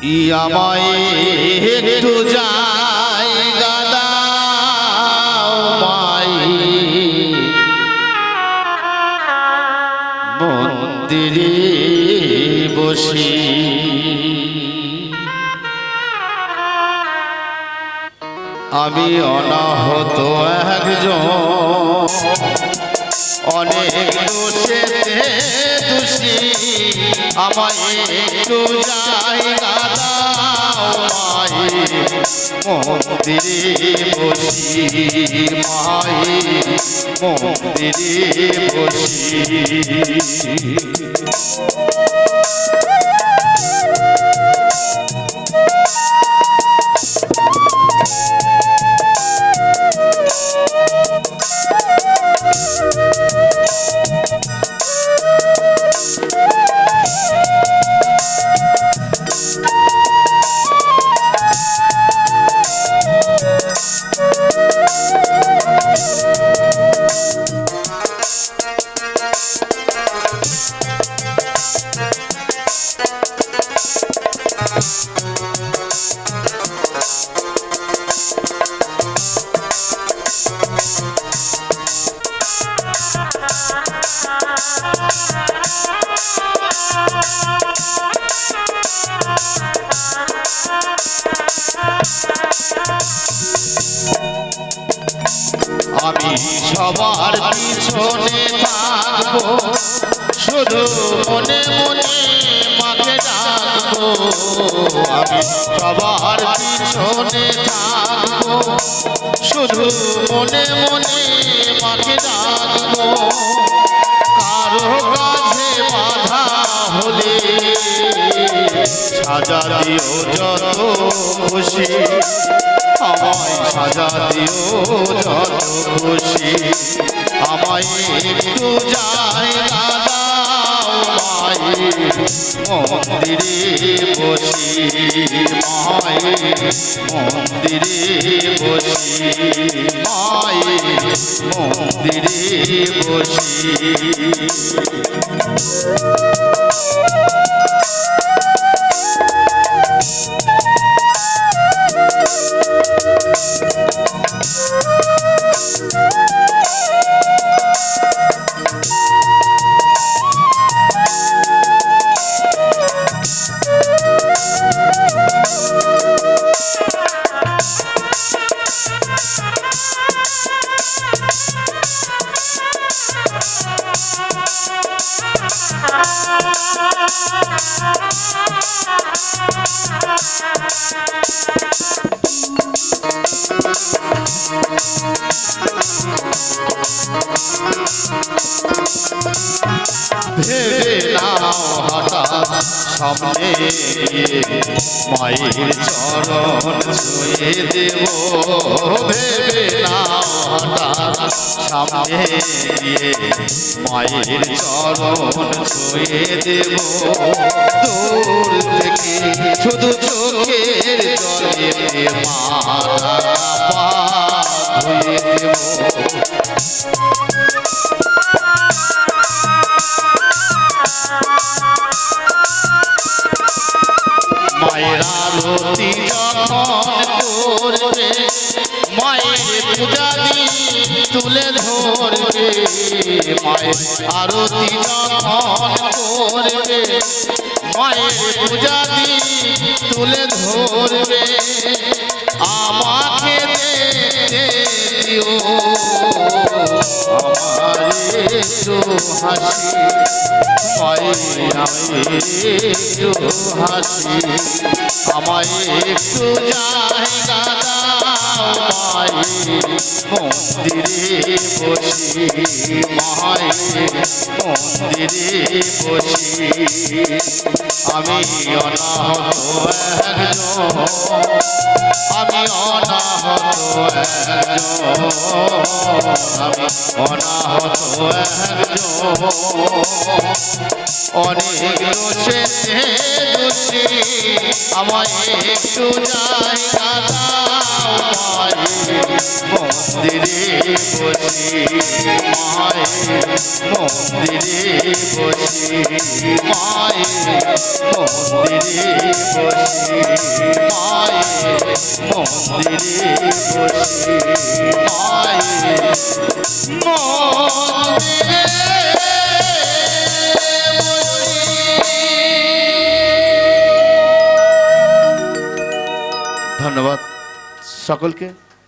আমায় একটু জায়গা দাও মাই, মন্দিরে বসি আমি অনাহত একজন, অনেক দোষেতে দোষী। আমায় একটু জায়গা দাও মাই, মন্দিরে বসি মাই, মন্দিরে বসি। আমি সবার পিছনে থাকবো, শুধু মনে মনে মাকে ডাকবো। আমি সবার পিছনে থাকবো, শুধু মনে মনে মাকে ডাকবো। কারো কাছে বাধা হলে সাজা দিও যত খুশি, আমায় সাজা দিও যত খুশি। আমায় একটু জায়গা দাও মাই, মন্দিরে বসি মাই, মন্দিরে বসি মাই, মন্দিরে বসি। ভেবে নাও হঠাৎ সামনে গিয়ে মায়ের চরণ ছুঁয়ে দেব। ভেবে নাও হঠাৎ সামনে গিয়ে মায়ের চরণ ছুঁয়ে দেব। দূর থেকে শুধু চোখের জলে মাতা পা ধুয়ে দেব। মায়ের আরতি যখন করবে, মায়ের পূজা দিন তুলে ধরবে। মায়ের আরতি যখন করবে, মায়ের পূজা দিন তুলে ধরবে। আমাকে দিও আমার একটু হাসি মাই, একটু হাসি। আমায় একটু জায়গা দাও মাই, মন্দিরে বসি মাই, মন্দিরে বসি। আমি অনাহত একজন, আমি অনাহত একজন, আমি অনাহত একজন। অনেক দোষেতে দোষী, আমায় একটু জায়গা দাও মায়ের মন্দিরে বসি মায়ের মন্দিরে বসি মায়ের মন্দিরে বসি মায়ের মন্দিরে বসি মায়ের মন্দিরে ধন্যবাদ সকলকে।